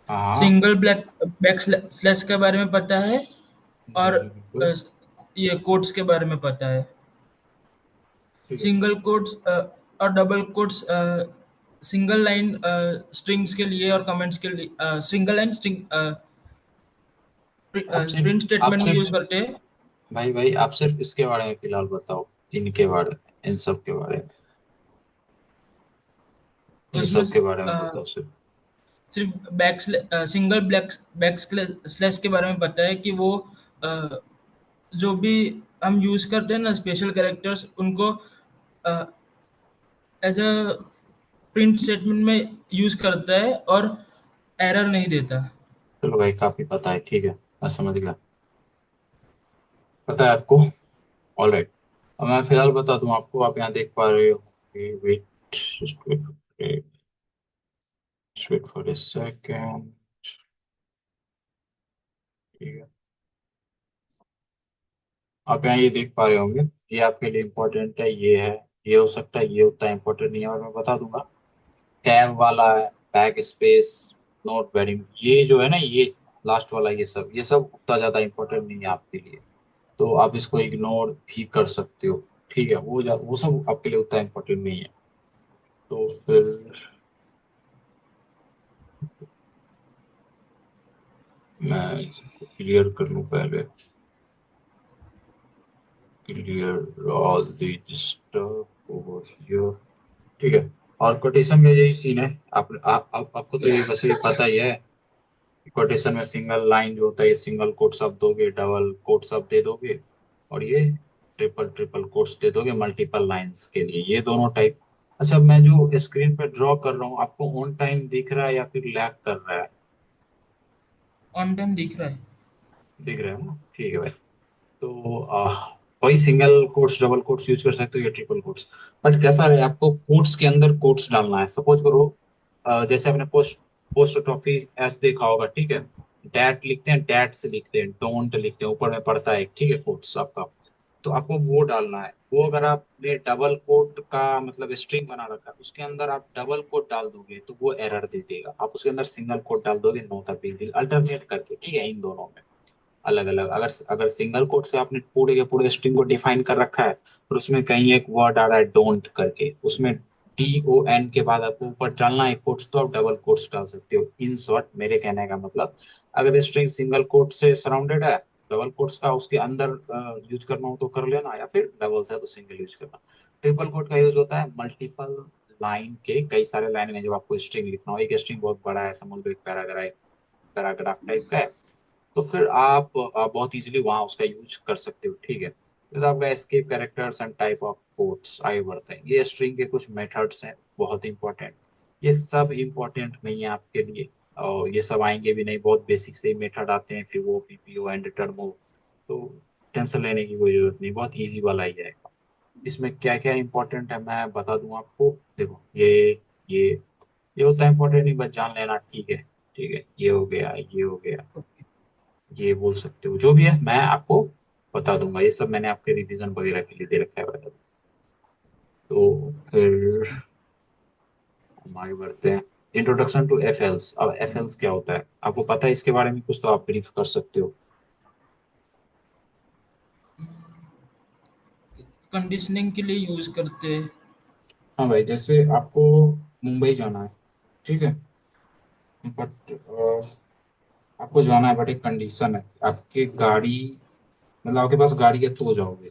हाँ। Single black back slash के बारे में पता है, और बिल्कुल बिल्कुल। ये कोट्स के बारे में पता है। ठीक है। सिंगल कोट्स और double quotes single line strings के लिए और कमेंट्स के लिए, सिंगल लाइन स्ट्रिंग प्रिंट आप स्टेटमेंट में यूज सिर्फ करते हैं। भाई भाई आप सिर्फ इसके बारे में फिलहाल बताओ, इनके बारे में, इन सब के बारे में, इन उसमें सब के बारे में बताओ सिर्फ। सिर्फ सिंगल बैक स्लैश के बारे में पता है कि वो अ, जो भी हम यूज करते हैं ना स्पेशल कैरेक्टर्स, उनको एज अ प्रिंट स्टेटमेंट में यूज करता है और एरर नहीं देता। चलो भाई, काफी पता है, ठीक है, मैं समझ गया। पता है आपको। All right. अब मैं फिलहाल बता दूं आपको, आप यहाँ देख पा रहे हो। Wait, wait for a second. ठीक है। आप यहाँ ये देख पा रहे होंगे, ये आपके लिए इम्पोर्टेंट है, ये है, ये हो सकता है, ये उतना इम्पोर्टेंट नहीं है, और मैं बता दूंगा। टैब वाला है, बैक स्पेस, नोट वेडिंग, ये जो है ना, ये लास्ट वाला, ये सब उतना ज्यादा इम्पोर्टेंट नहीं है आपके लिए। तो आप इसको इग्नोर भी कर सकते हो। ठीक है, वो सब आपके लिए उतना इम्पोर्टेंट नहीं है। तो फिर मैं इसको क्लियर कर लूँ पहले। Clear all the stuff over here. ठीक है। और कोटेशन में यही सीन है। आपको तो ये वैसे ही पता ही है। कोटेशन में सिंगल लाइन जो होता है, ये सिंगल कोट्स आप दोगे, डबल कोट्स आप दे दोगे, और ये ट्रिपल ट्रिपल कोट्स दे दोगे मल्टीपल लाइंस के लिए, ये दोनों टाइप। अच्छा, मैं जो स्क्रीन पे ड्रॉ कर रहा हूँ, आपको ऑन टाइम दिख रहा है या फिर लैग कर रहा है? ऑन टाइम दिख रहा है। दिख रहा है ना, ठीक है भाई। तो वही single quotes double quotes use कर सकते हो या ट्रिपल कोट्स। बट कैसा है, आपको कोट्स के अंदर कोट्स डालना है। सपोज करो, जैसे आपने पोस्ट पोस्ट ऑफिस एस देखा होगा, ठीक है। डैट लिखते हैं, डैट से लिखते हैं, डोंट लिखते हैं, ऊपर में पड़ता है एक, ठीक है, कोट्स आपका। तो आपको वो डालना है। वो अगर आपने डबल कोट का मतलब स्ट्रिंग बना रखा है, उसके अंदर आप डबल कोट डाल दोगे तो वो एरर दे देगा। आप उसके अंदर सिंगल कोट डाल दोगे, know the big deal, alternate करके, ठीक है, इन दोनों में अलग अलग। अगर अगर सिंगल कोट से आपने पूरे के पूरे स्ट्रिंग को डिफाइन कर रखा है, और उसमें कहीं एक वर्ड आ रहा है डोंट करके, उसमें DON के बाद आपको ऊपर डालना है कोट्स, तो आप डबल कोट्स डाल सकते हो। इन शॉर्ट, मेरे कहने का मतलब, अगर स्ट्रिंग सिंगल कोट से सराउंडेड है, डबल कोट्स का उसके अंदर यूज करना हो तो कर लेना, या फिर डबल है तो सिंगल यूज करना। ट्रिपल कोट का यूज होता है मल्टीपल लाइन के, कई सारे लाइन में जब आपको स्ट्रिंग लिखना हो, एक स्ट्रिंग बहुत बड़ा है, समझ लो एक पैराग्राफ, पैराग्राफ टाइप का है, तो फिर आप बहुत इजीली वहां उसका यूज कर सकते हो, ठीक है। तो आपका escape characters and type of codes आगे बढ़ते हैं। ये स्ट्रिंग के कुछ मेथड्स हैं, बहुत इंपॉर्टेंट। ये सब इंपॉर्टेंट नहीं है आपके लिए, और ये सब आएंगे भी नहीं, बहुत बेसिक से मेथड आते हैं, फिर वो PPO एंड टर्मो। तो टेंशन लेने की कोई जरूरत नहीं, बहुत इजी वाला ही है। इसमें क्या क्या इंपॉर्टेंट है मैं बता दूं आपको। देखो, ये ये होता है इंपॉर्टेंट नहीं, बस जान लेना, ठीक है। ठीक है, ये हो गया, ये हो गया, ये बोल सकते हो, जो भी है मैं आपको बता दूंगा। ये सब मैंने आपके रिवीजन वगैरह के लिए दे रखा है वगैरह। तो फिर हम आगे बढ़ते हैं। Introduction to FLs। अब FLs क्या होता है, आपको पता है इसके बारे में कुछ, तो आप ब्रीफ कर सकते हो। कंडीशनिंग के लिए यूज करते हैं। हाँ भाई, जैसे आपको मुंबई जाना है, ठीक है, बट आपको जाना है, बट एक कंडीशन है, आपकी गाड़ी, मतलब आपके पास गाड़ी है तो जाओगे।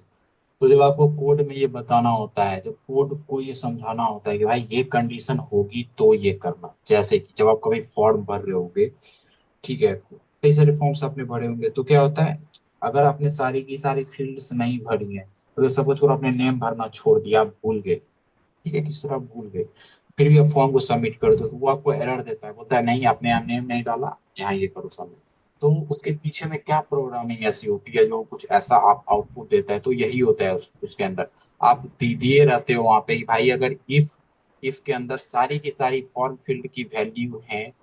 तो जब आपको कोड में ये बताना होता है, जब कोड को ये समझाना होता है कि भाई ये कंडीशन होगी तो ये करना, जैसे कि जब आप कभी फॉर्म भर रहे होगे, ठीक है, कई सारे फॉर्म्स आपने भरे होंगे, तो क्या होता है, अगर आपने सारी की सारी फील्ड्स नहीं भरी हैं, तो सपोज करो आपने नेम भरना छोड़ दिया, आप भूल गए, ठीक है, किस तरह भूल गए, फिर भी आप फॉर्म को सबमिट कर दो, तो वो आपको एरर देता है, बोलता है नहीं आपने यहाँ नेम नहीं डाला, यहाँ ये करो सबमिट। तो उसके पीछे में क्या प्रोग्रामिंग ऐसी होती है जो कुछ ऐसा आप आउटपुट देता है, तो यही होता है उसके अंदर। आप दिए रहते हो वहां पे कि भाई अगर इफ के अंदर सारी की सारी फॉर्म फील्ड की वैल्यू है,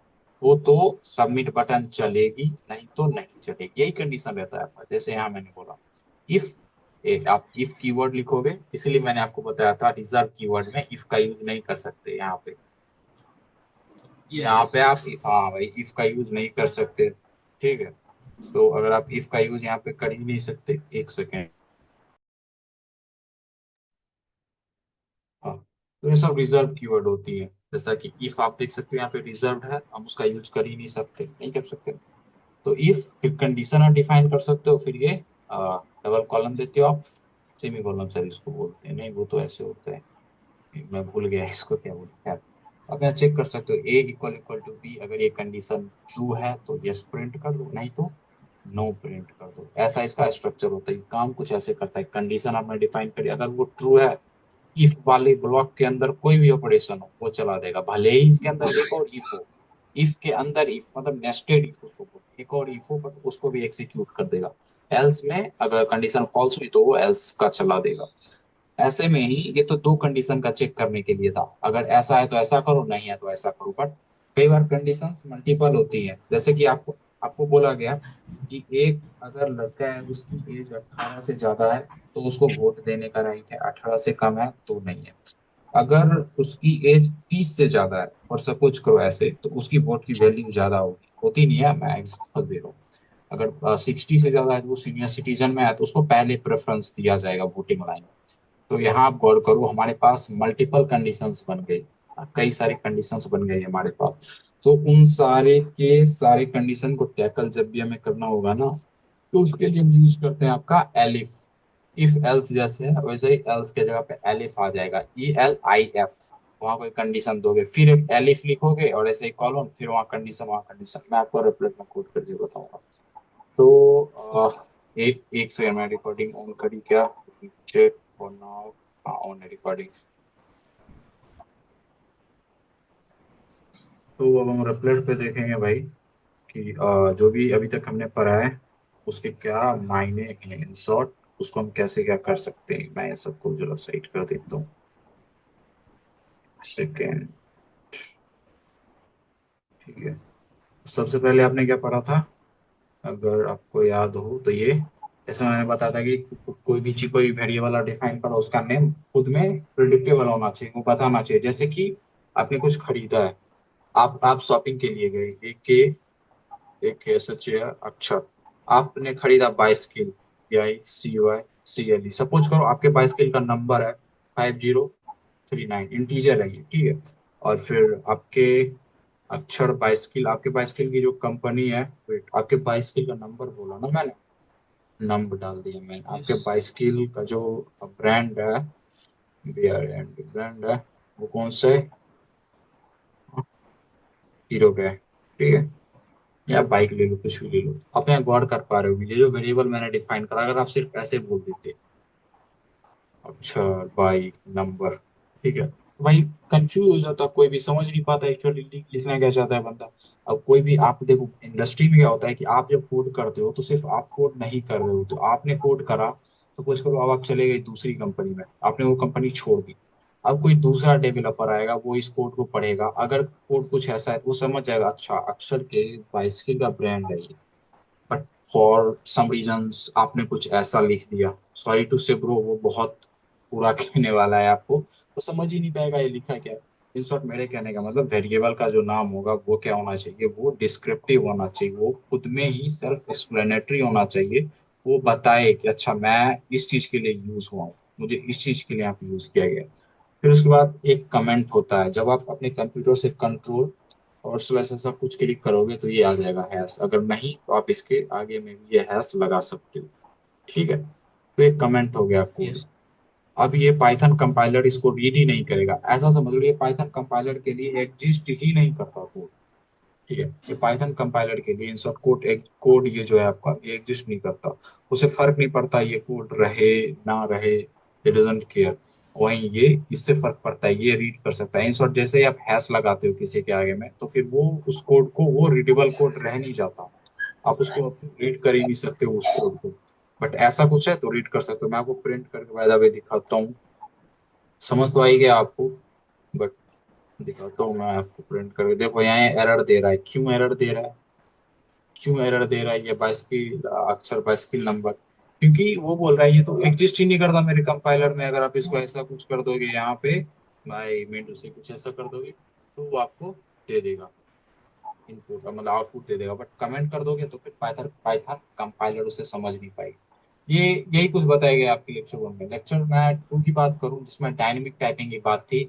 वो तो सबमिट बटन चलेगी, नहीं तो नहीं चलेगी, यही कंडीशन रहता है आपका। जैसे यहाँ मैंने बोला, इफ आप इफ कीवर्ड लिखोगे, इसलिए मैंने आपको बताया था रिजर्व कीवर्ड में इफ का यूज नहीं कर सकते यहाँ पे। यस। यहाँ पे आप हाँ भाई इफ का यूज नहीं कर सकते। ठीक है, तो अगर आप इफ का यूज यहाँ पे कर ही नहीं सकते, एक सेकेंड। हाँ, तो ये सब रिजर्व कीवर्ड होती है। जैसा कि इफ आप देख सकते हो यहाँ पे रिजर्व है, हम उसका यूज कर ही नहीं सकते, नहीं कर सकते। तो इफ फिर कंडीशन आप डिफाइन कर सकते हो, फिर ये डबल कॉलम देते हो आप, सेमी कॉलम सर इसको बोलते हैं, नहीं वो तो ऐसे होता है, मैं भूल गया इसको क्या बोलते हैं। अब यहाँ चेक कर सकते हो ए इक्वल इक्वल टू बी, अगर ये कंडीशन ट्रू है तो यस प्रिंट कर दो, नहीं तो नो प्रिंट कर दो। ऐसा इसका स्ट्रक्चर होता है, काम कुछ ऐसे करता है। कंडीशन आपने डिफाइन करी, अगर वो ट्रू है, इफ वाले ब्लॉक के अंदर कोई भी ऑपरेशन हो वो चला देगा, भले ही इसके अंदर एक और इफ हो। इफ के अंदर इफ मतलब नेस्टेड इफ उसको बोलते हैं। एक और इफ हो बट उसको भी एग्जीक्यूट कर देगा। एल्स में अगर कंडीशन फॉल्स हुई तो वो एल्स का चला देगा। ऐसे में ही ये तो दो कंडीशन का चेक करने के लिए था, अगर ऐसा है तो ऐसा करो, नहीं है तो ऐसा करो। बट कई बार कंडीशंस मल्टीपल होती हैं, जैसे कि आपको आपको बोला गया कि एक अगर लड़का है उसकी एज 18 से ज्यादा है तो उसको वोट देने का राइट है, 18 से कम है तो नहीं है। अगर उसकी एज 30 से ज्यादा है और सपोज करो ऐसे, तो उसकी वोट की वैल्यू ज्यादा होगी, होती नहीं है, मैं एग्जांपल दे रहा हूँ। अगर 60 से ज्यादा है तो वो सीनियर सिटीजन में है तो उसको पहले प्रेफरेंस दिया जाएगा वोटिंग लाइन में। तो यहाँ आप गौर करो, हमारे पास मल्टीपल कंडीशंस बन गई, कई सारी कंडीशंस बन गई हमारे पास। तो उन सारे के सारे कंडीशन को टैकल जब भी हमें करना होगा ना, तो उसके लिए हम यूज करते हैं आपका एलिफ। इफ एल्स जैसे है वैसे ही एल्स के जगह पे एलिफ आ जाएगा, ELIF। वहां कोई कंडीशन दोगे, फिर एक एलिफ लिखोगे और ऐसे ही कॉलन, फिर वहाँ कंडीशन, वहाँ कंडीशन। मैं आपको रिप्लेट में कोड करके बताऊंगा। तो एक एक सेकंड में रिकॉर्डिंग ऑन करी क्या, चेक फॉर नाउ। हाँ ऑन है रिकॉर्डिंग। तो अब हम रिप्लेट पे देखेंगे भाई कि जो भी अभी तक हमने पढ़ा है उसके क्या मायने हैं इन शॉर्ट, उसको हम कैसे क्या कर सकते हैं। मैं ये सबको जरा साइड कर देता हूँ। सेकेंड। ठीक है, सबसे पहले आपने क्या पढ़ा था, अगर आपको याद हो तो ये, जैसे मैंने बताया था कि कोई भी चीज, कोई वेरिएबल आप डिफाइन करो, उसका नेम खुद में प्रिडिक्टेबल होना चाहिए, वो बताना चाहिए। जैसे कि आपने कुछ खरीदा है, आप शॉपिंग के लिए गए, एक ऐसा चेयर अक्षर, आपने खरीदा बाइस्किल, BICYCLE। सपोज करो आपके बाइस्किल का नंबर है 5039, इंटीजर है ये, ठीक है। और फिर आपके अक्षर बाइस्किल, आपके बाइस्किल की जो कंपनी है, वेट, आपके बाइस्किल का नंबर बोला ना मैंने, नंबर डाल दिया मैंने। यस। आपके बाइस्किल का जो ब्रांड है, BRND ब्रांड है, वो कौन सा है, हीरो का है, ठीक है। या बाइक ले लो, कुछ भी ले लो। आप यहाँ गौर कर पा रहे हो, ये जो वेरिएबल मैंने डिफाइन करा, अगर आप सिर्फ ऐसे बोल देते अच्छा बाइक नंबर, ठीक है, तो भाई कंफ्यूज हो जाता, कोई भी समझ नहीं पाता एक्चुअली लिखना क्या चाहता है बंदा। अब कोई भी, आप देखो इंडस्ट्री में क्या होता है कि आप जब कोड करते हो तो सिर्फ आप कोड नहीं कर रहे हो, तो आपने कोड करा, सपोज करो अब आप चले गए दूसरी कंपनी में, आपने वो कंपनी छोड़ दी। अब कोई दूसरा डेवलपर आएगा, वो इस कोड को पढ़ेगा, अगर कोड कुछ ऐसा है तो वो समझ जाएगा, अच्छा अक्षर के बाइसिकल का ब्रांड है ये, बट फॉर सम रीजंस आपने कुछ ऐसा लिख दिया, सॉरी टू से ब्रो, वो बहुत पूरा कहने वाला है आपको, तो समझ ही नहीं पाएगा ये लिखा क्या है। इन शॉर्ट मेरे कहने का मतलब, वेरिएबल का जो नाम होगा वो क्या होना चाहिए, वो डिस्क्रिप्टिव होना चाहिए, वो खुद में ही सेल्फ एक्सप्लेनेटरी होना चाहिए। वो बताए कि अच्छा मैं इस चीज के लिए यूज हुआ हूँ, मुझे इस चीज के लिए यहाँ पे यूज किया गया। फिर उसके बाद एक कमेंट होता है, जब आप अपने कंप्यूटर से कंट्रोल और स्लैश ऐसा कुछ क्लिक करोगे तो ये आ जाएगा हैश, अगर नहीं तो आप इसके आगे में भी ये हैश लगा सकते हो, ठीक है। तो एक कमेंट हो गया कोड। यस। अब ये पाइथन कंपाइलर इसको रीड ही नहीं करेगा, ऐसा समझ लो ये पाइथन कंपाइलर के लिए एग्जिस्ट ही नहीं करता कोड, ठीक है। ये पाइथन कंपाइलर के लिए इन शॉर्ट कोड, एक कोड ये जो है आपका, ये एग्जिस्ट नहीं करता। उसे फर्क नहीं पड़ता ये कोड रहे ना रहे, इट डजंट केयर। वहीं ये, इससे फर्क पड़ता है, ये रीड कर सकता है। इन शॉर्ट जैसे ही आप हैश लगाते हो किसी के आगे में, तो फिर वो उस कोड को, वो रीडेबल कोड रह नहीं जाता, आप उसको रीड कर ही नहीं सकते हो उस कोड को। बट ऐसा कुछ है तो रीड कर सकते हो। मैं आपको प्रिंट करके बाय द वे दिखाता हूँ, समझ तो आई गया आपको, बट दिखाता हूँ मैं आपको प्रिंट करके। देखो यहाँ एरर दे रहा है, क्यों एरर दे रहा है, क्यों एरर दे रहा है ये बाइस्किल अक्षर बाइस्किल नंबर, क्योंकि वो बोल रहा है ये तो एग्जिस्ट ही नहीं करता मेरे कंपाइलर में। अगर आप इसको ऐसा कुछ कर दोगे यहाँ पे, आई मीन टू से कुछ ऐसा कर दोगे तो वो आपको दे देगा। इनपुट मतलब आउटपुट दे देगा, बट कमेंट कर दोगे तो फिर पाइथन पाइथन कंपाइलर उसे समझ नहीं पाएगी। ये यही कुछ बताया गया आपके लेक्चर 1 में। लेक्चर मैं 2 की बात करूं जिसमें डायनेमिक टाइपिंग की बात थी,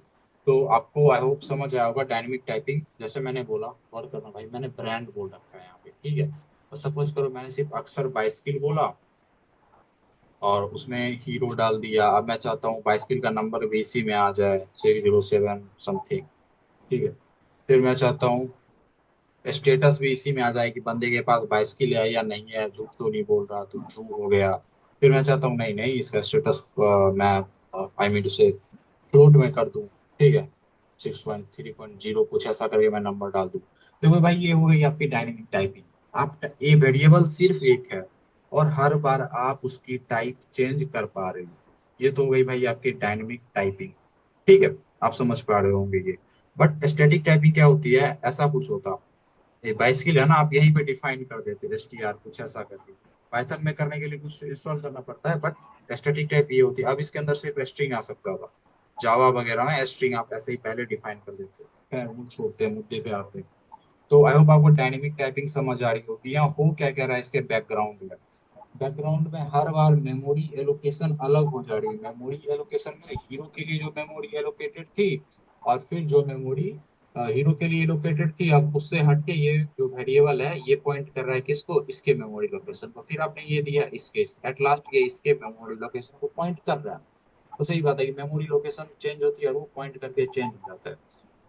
तो आपको आई होप समझ आया होगा डायनेमिक टाइपिंग। जैसे मैंने बोला, गौर करना भाई, मैंने ब्रांड बोल रखा है यहाँ पे, ठीक है। और सपोज करो मैंने सिर्फ अक्षर बाइसिकल बोला और उसमें हीरो डाल दिया। अब मैं चाहता हूँ बाइसिकल का नंबर बीसी में आ जाए 607 समथिंग, ठीक है। फिर मैं चाहता हूँ स्टेटस भी इसी में आ जाए कि बंदे के पास बाइसिकल है या नहीं है, झूठ तो नहीं बोल रहा, तो ट्रू हो गया। फिर मैं चाहता हूँ नहीं नहीं, इसका स्टेटस मैं आई मीन उसे फ्लोट में कर दूं, ठीक है, 6.3.0 कुछ ऐसा करके मैं नंबर डाल दूं। देखो भाई, ये हो गई आपकी डायनेमिक टाइपिंग। आप ये वेरिएबल सिर्फ एक है और हर बार आप उसकी टाइप चेंज कर पा रहे हो। ये तो हो गई भाई आपकी डायनेमिक टाइपिंग, ठीक है। आप समझ पा रहे होंगे ये। बट स्टैटिक टाइपिंग क्या होती है, ऐसा कुछ होता, ये बाइसिकल है ना, आप यहीं पे डिफाइन कर देते str कुछ ऐसा करके। पाइथन में करने के लिए कुछ इंस्टॉल करना पड़ता है, बट स्टैटिक टाइप ये होती है। अब इसके अंदर सिर्फ स्ट्रिंग आ सकता था, जावा वगैरह में स्ट्रिंग आप ऐसे ही पहले डिफाइन कर देते। खैर वो छोड़ते हैं, मुद्दे पे आते हैं। तो आई होप आपको डायनेमिक टाइपिंग समझ आ रही होगी। यहाँ हो क्या कह रहा है इसके बैकग्राउंड में। बैकग्राउंड में हर बार मेमोरी एलोकेशन अलग हो जा रही है। मेमोरी एलोकेशन में हीरो के लिए जो मेमोरी एलोकेटेड थी, और फिर जो मेमोरी हीरो के लिए एलोकेटेड थी, अब उससे हटके ये जो वेरिएबल है ये पॉइंट कर रहा है किसको, इसके मेमोरी लोकेशन को। फिर आपने ये दिया इसके, एट लास्ट ये इसके मेमोरी लोकेशन को पॉइंट कर रहा है। तो सही बात है कि मेमोरी लोकेशन चेंज होती है और वो पॉइंट करके चेंज हो जाता है।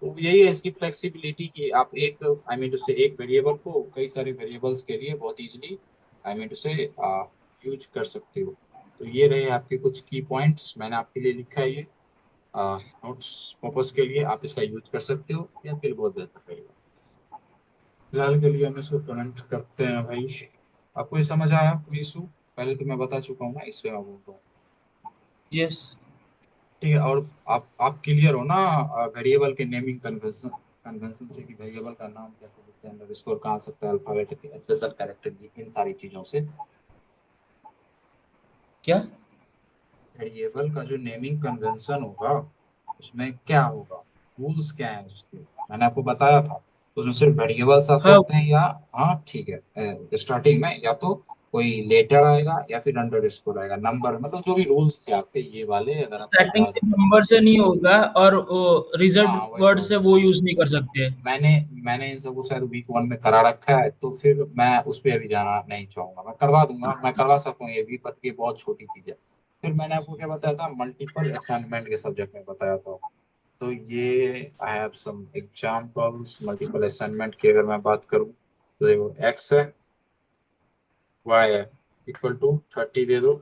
तो यही है इसकी फ्लेक्सिबिलिटी कि आप एक आई मीन उससे एक वेरिएबल को कई सारे वेरिएबल्स के लिए बहुत इजीली आई मीन उसे यूज कर सकते हो। तो ये रहे आपके कुछ की पॉइंट्स, मैंने आपके लिए लिखा है ये नोट्स पर्पस के लिए। आप इसका यूज कर सकते हो या फिर बहुत बेहतर रहेगा। फिलहाल के लिए हम इसको कमेंट करते हैं भाई। आपको ये समझ आया कोई इशू? पहले तो मैं बता चुका हूँ ना, इसलिए मैं बोल रहा हूँ। यस। ठीक है। और आप क्लियर हो ना वेरिएबल के नेमिंग कन्वेंशन कन्वेंशन से, कि वेरिएबल का नाम कैसे लिखते हैं, अंडरस्कोर कहाँ आ सकता है, अल्फाबेटिक स्पेशल कैरेक्टर, इन सारी चीजों से। क्या? वेरिएबल का जो नेमिंग कन्वेंशन होगा उसमें क्या होगा, रूल्स क्या है उसके, मैंने आपको बताया था। उसमें सिर्फ वेरिएबल्स आ हाँ, सकते हैं या, हाँ ठीक है, स्टार्टिंग में या तो कोई लेटर आएगा या फिर अंडरस्कोर आएगा, नंबर, मतलब जो भी रूल्स थे आपके ये वाले, अगर आपको स्टार्टिंग याद से है। नंबर से नहीं होगा और वो रिजर्व्ड हाँ वही वर्ड वही से वही। वो यूज नहीं कर सकते। मैंने मैंने इन सबको शायद वीक 1 में करा रखा है, तो फिर मैं उस पर अभी जाना नहीं चाहूंगा। मैं करवा दूंगा, मैं करवा सकता हूँ ये भी, बट ये बहुत छोटी चीज है। फिर मैंने आपको क्या बताया था, मल्टीपल असाइनमेंट के सब्जेक्ट में बताया था। तो ये I have some examples multiple assignment की। अगर मैं बात करूँ तो देखो, एक्स है, वाई है, इक्वल टू 30 दे दो,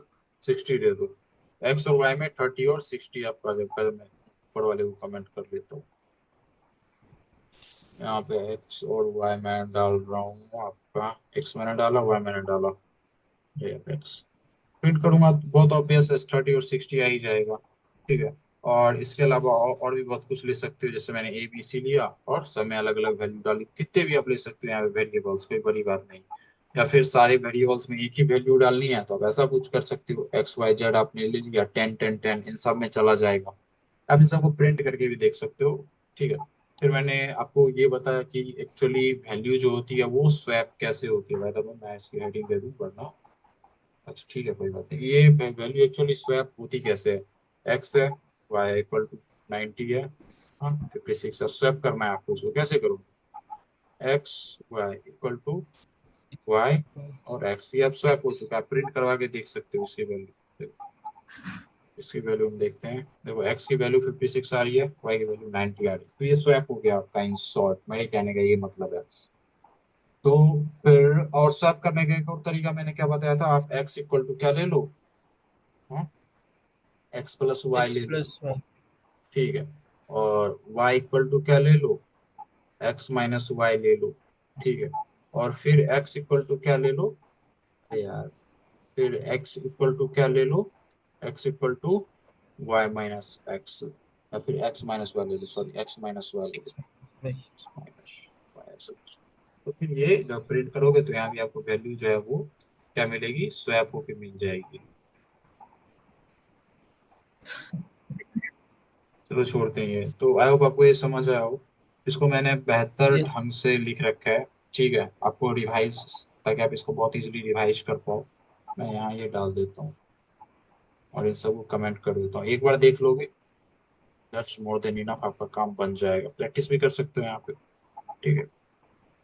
60 दे दो। एक्स और वाई में 30 और 60 आपका जब कर, मैं ऊपर वाले को कमेंट कर लेता हूँ। यहाँ पे एक्स और वाई मैं डाल रहा हूँ आपका। एक्स मैंने डाला, वाई मैंने डाला, ये एक्स प्रिंट करूंगा तो बहुत ऑब्वियस है, 30 और 60 आ ही जाएगा, ठीक है। और इसके अलावा और भी बहुत कुछ ले सकते हो, जैसे मैंने ए बी सी लिया और सब में अलग अलग वैल्यू डाली, कितने भी आप ले सकते हो यहाँ पे वेरिएबल्स, कोई बड़ी बात नहीं। या फिर सारे वेरिएबल्स में एक ही वैल्यू डालनी है तो आप ऐसा कुछ कर सकते हो, एक्स वाई जेड आपने ले लिया, 10 10 10 इन सब में चला जाएगा। आप इन सबको प्रिंट करके भी देख सकते हो, ठीक है। फिर मैंने आपको ये बताया कि एक्चुअली वैल्यू जो होती है वो स्वैप कैसे होती है। भाई तो मैं इसकी हेडिंग दे दूँ वरना, अच्छा ठीक है कोई बात नहीं। ये वैल्यू एक्चुअली स्वैप होती कैसे है, एक्स है, वाई इक्वल टू 90 है, हाँ 56 है। स्वैप करना है आपको, उसको कैसे करूँ, X Y equal to Y और एक्स, ये अब स्वैप हो चुका है, प्रिंट करवा के देख सकते हो इसकी वैल्यू। इसकी वैल्यू हम देखते हैं, देखो एक्स की वैल्यू 56 आ रही है, वाई की वैल्यू 90 आ रही है, तो ये स्वैप हो गया आपका इन शॉर्ट, मेरे कहने का ये मतलब है। तो फिर और स्वैप करने का एक और तरीका मैंने क्या बताया था, आप एक्स इक्वल टू क्या ले लो, हाँ एक्स प्लस वाई एक्स ले लो, प्लस वाई। ठीक है। और y इक्वल टू क्या ले लो, x माइनस वाई ले लो, ठीक है। और फिर x इक्वल टू क्या ले लो, अरे यार, फिर x इक्वल टू क्या ले लो, x equal to Y minus X, या फिर x माइनस वाई ले लो, सॉरी x माइनस वाई ले लो, एक्स वाई। माइनस वाई ऐसा कुछ। तो फिर ये जब प्रिंट करोगे तो यहाँ भी आपको वैल्यू जो है वो क्या मिलेगी, स्वैप होके मिल जाएगी। चलो छोड़ते हैं ये, तो आई होप आपको ये समझ आया हो। इसको मैंने बेहतर यस। ढंग से लिख रखा है, ठीक है, आपको रिवाइज, ताकि आप इसको बहुत इजीली रिवाइज कर पाओ। मैं यहाँ ये डाल देता हूँ और इन सबको कमेंट कर देता हूँ, एक बार देख लोगे दैट्स मोर देन इनफ, आपका काम बन जाएगा। प्रैक्टिस भी कर सकते हो यहाँ पे, ठीक है।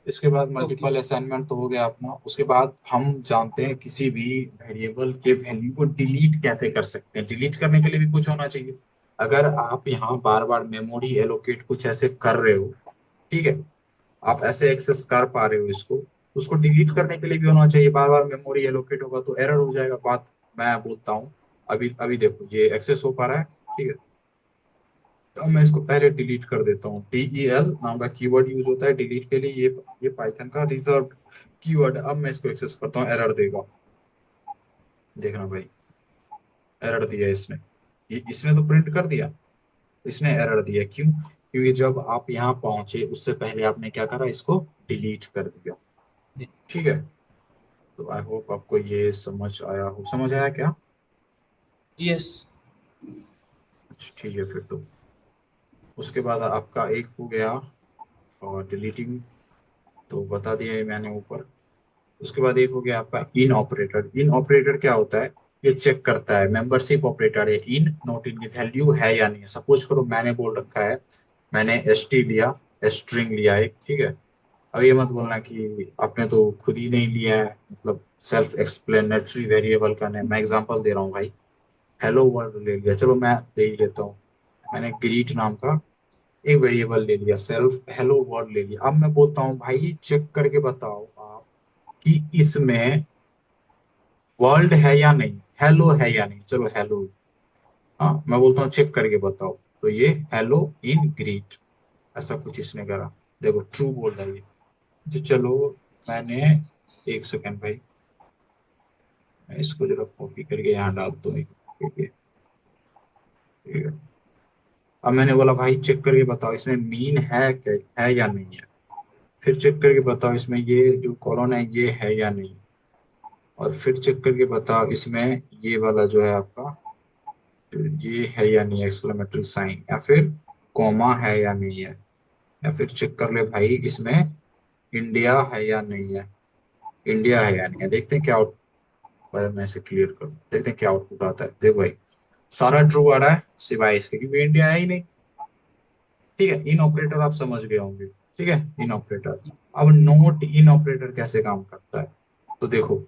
इसके बाद ओके। मल्टीपल असाइनमेंट तो हो गया अपना। उसके बाद हम जानते हैं किसी भी वेरिएबल के वैल्यू को डिलीट कैसे कर सकते हैं। डिलीट करने के लिए भी कुछ होना चाहिए। अगर आप यहाँ बार बार मेमोरी एलोकेट कुछ ऐसे कर रहे हो, ठीक है, आप ऐसे एक्सेस कर पा रहे हो इसको, उसको डिलीट करने के लिए भी होना चाहिए। बार बार मेमोरी एलोकेट होगा तो एरर हो जाएगा। बात मैं बोलता हूँ, अभी अभी देखो ये एक्सेस हो पा रहा है, ठीक है। तो मैं इसको पहले डिलीट कर देता हूँ। DEL नाम का कीवर्ड यूज होता है डिलीट के लिए, ये पाइथन का रिजर्व कीवर्ड। अब मैं इसको एक्सेस करता हूँ, एरर देगा, देखना भाई, एरर दिया इसने। ये इसने तो प्रिंट कर दिया, इसने एरर दिया। क्यों? क्योंकि जब आप यहाँ पहुंचे उससे पहले आपने क्या करा, इसको डिलीट कर दिया, ठीक है। तो आई होप आपको ये समझ आया हो। समझ आया क्या? यस। अच्छा ठीक है फिर तो। उसके बाद आपका एक हो गया और डिलीटिंग, तो बता दिया है मैंने ऊपर। उसके बाद एक हो गया आपका इन ऑपरेटर। इन ऑपरेटर क्या होता है? ये चेक करता है मेंबरशिप ऑपरेटर है इन नॉट इन की वैल्यू है या नहीं है। सपोज करो मैंने बोल रखा है, मैंने ST लिया, स्ट्रिंग लिया एक, ठीक है। अब ये मत बोलना कि आपने तो खुद ही नहीं लिया है, मतलब सेल्फ एक्सप्लेनेटरी वेरिएबल का नेम। मैं एग्जांपल दे रहा हूँ भाई, हेलो वर्ल्ड ले लिया, चलो मैं दे ही लेता हूँ। मैंने ग्रीट नाम का एक वेरिएबल ले लिया, सेल्फ हेलो वर्ल्ड ले लिया। अब मैं बोलता हूँ भाई चेक करके बताओ आप कि इसमें वर्ल्ड है या नहीं, हेलो है या नहीं। चलो हेलो, हाँ मैं बोलता हूँ चेक करके बताओ, तो ये हेलो इन ग्रीट, ऐसा कुछ इसने करा। देखो ट्रू बोल रहा है ये। तो चलो मैंने, एक सेकंड भाई, मैं इसको जरा कॉपी करके यहाँ डालता हूँ, ठीक है, ठीक है। अब मैंने बोला भाई चेक करके बताओ इसमें मीन है क्या, है या नहीं है। फिर चेक करके बताओ इसमें ये जो कॉलन है ये है या नहीं। और फिर चेक करके बताओ इसमें ये वाला जो है आपका, ये है या नहीं, एक्सक्लेमेटरी साइन, या फिर कॉमा है या नहीं है। या फिर चेक कर ले भाई इसमें इंडिया है या नहीं है, इंडिया है या नहीं है। देखते हैं क्या आउट, मैं इसे क्लियर करूँ, देखते हैं क्या आउटपुट आता है। देखो भाई सारा ट्रू आ रहा है सिवाय इसके, क्योंकि इंडिया है ही नहीं, ठीक है। इन ऑपरेटर आप समझ गए होंगे, ठीक है, इन ऑपरेटर। अब नोट इन ऑपरेटर कैसे काम करता है, तो देखो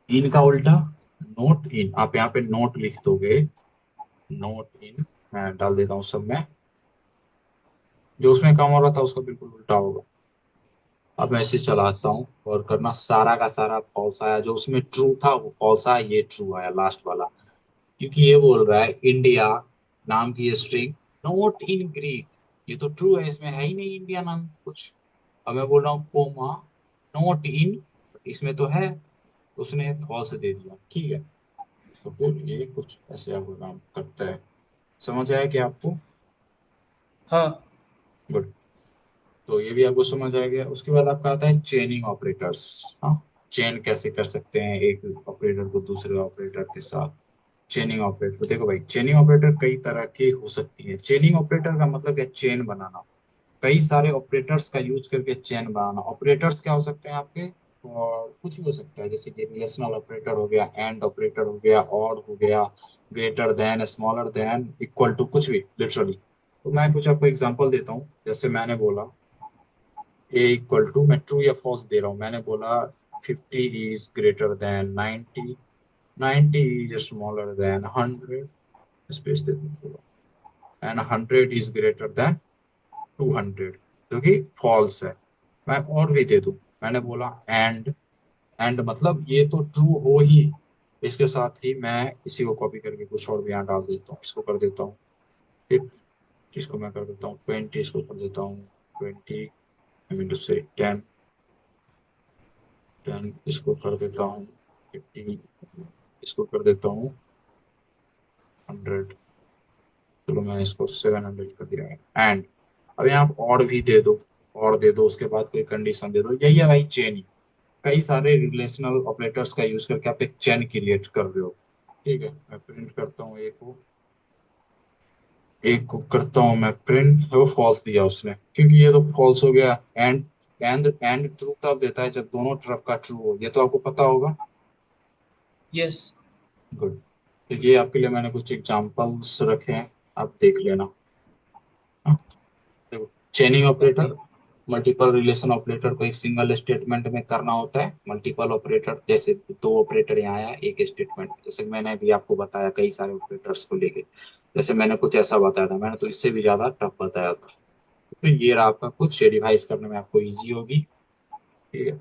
इन का उल्टा नोट इन। आप यहाँ पे नोट लिख दोगे, नोट इन, मैं डाल देता हूँ सब में, जो उसमें काम हो रहा था उसका बिल्कुल उल्टा होगा। अब मैं इसे चलाता हूँ और करना, सारा का सारा फॉल्स आया, जो उसमें ट्रू था वो फॉल्स आया, ये ट्रू आया लास्ट वाला। क्योंकि ये बोल रहा है इंडिया नाम की स्ट्रिंग नोट इन ग्रीक, ये तो ट्रू है, इसमें है ही नहीं इंडिया नाम कुछ। अब मैं बोल रहा हूँ कोमा नोट इन, इसमें तो है, उसने फॉल्स दे दिया, ठीक है। तो फिर ये कुछ ऐसे आपका काम करता है। समझ आया क्या आपको? हाँ। गुड। तो ये भी आपको समझ आ गया। उसके बाद आपका आता है चेनिंग ऑपरेटर्स। हाँ, चेन कैसे कर सकते हैं एक ऑपरेटर को दूसरे ऑपरेटर के साथ। चेनिंग ऑपरेटर, देखो भाई चेनिंग ऑपरेटर कई तरह की हो सकती है। चेनिंग ऑपरेटर का मतलब है चेन बनाना, कई सारे ऑपरेटर्स का यूज करके चेन बनाना। ऑपरेटर्स क्या हो सकते हैं आपके, और कुछ भी हो सकता है, जैसे कि रिलेशनल ऑपरेटर हो गया, एंड ऑपरेटर हो गया, और हो गया, greater than, smaller than, equal to, कुछ भी लिटरली। तो मैं कुछ आपको एग्जांपल देता हूँ। जैसे मैंने बोला ए इक्वल टू, मैं ट्रू या फॉल्स दे रहा हूँ। मैंने बोला 50 is greater than 90, 90 is smaller than 100, space दे दूँ, एंड 100 इज ग्रेटर देन 200, जो कि फॉल्स है। मैं और भी दे दूं, मैंने बोला एंड मतलब ये तो ट्रू हो ही, इसके साथ ही मैं इसी को कॉपी करके कुछ और भी यहाँ डाल देता हूँ, इसको कर देता हूँ, ठीक, इसको मैं कर देता हूँ 20, इसको कर देता हूँ 20, आई मीन टू से 10, 10, इसको कर देता हूँ 50, इसको कर देता हूँ 100, चलो मैं इसको 700 कर दिया है। एंड अब यहाँ आप और भी दे दो, और दे दो, उसके बाद कोई कंडीशन दे दो। यही है भाई चेन। कई सारे रिलेशनल ऑपरेटर्स का यूज करके आप एक चेन क्रिएट कर रहे हो, ठीक है। मैं प्रिंट करता हूँ एक को, एक को करता हूँ मैं प्रिंट, वो फॉल्स दिया उसने, क्योंकि ये तो फॉल्स हो गया। एंड ट्रू तब देता है जब दोनों तरफ का ट्रू हो, ये तो आपको पता होगा। यस। गुड। तो ये आपके लिए मैंने कुछ एग्जांपल्स रखे हैं, आप देख लेना। हाँ, देखो, चेनिंग okay. Operator, multiple relation operator को एक सिंगल स्टेटमेंट में करना होता है। मल्टीपल ऑपरेटर जैसे दो ऑपरेटर यहाँ आया एक स्टेटमेंट, जैसे मैंने भी आपको बताया कई सारे ऑपरेटर्स को लेके, जैसे मैंने कुछ ऐसा बताया था, मैंने तो इससे भी ज्यादा टफ बताया था। तो ये रहा आपका कुछ, रिवाइज करने में आपको इजी होगी। ठीक है।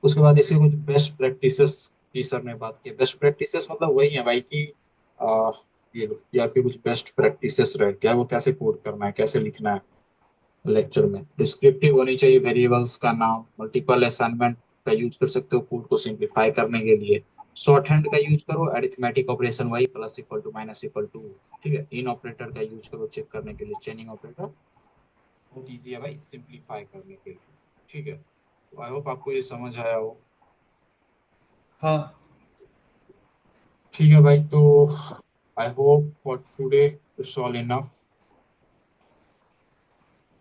उसके बाद इसके कुछ बेस्ट प्रैक्टिसेस की सर ने बात की। बेस्ट प्रैक्टिसेस मतलब वही है भाई कि आ, ये आपके कुछ बेस्ट प्रैक्टिसेस रहे क्या, वो कैसे कोड करना है, कैसे लिखना है लेक्चर में। डिस्क्रिप्टिव होनी चाहिए वेरिएबल्स का नाम। मल्टीपल असाइनमेंट का यूज कर सकते हो कोड को सिंप्लीफाई करने के लिए। शॉर्ट हैंड का यूज करो, अरिथमेटिक ऑपरेशन वही plus equal to minus equal to. ठीक है। इन ऑपरेटर का यूज करो चेक करने के लिए। चेनिंग ऑपरेटर बहुत ईजी है भाई सिंप्लीफाई करने के लिए। ठीक है। तो आई होप आपको ये समझ आया हो। हाँ। ठीक है भाई, तो I hope for today it's all enough.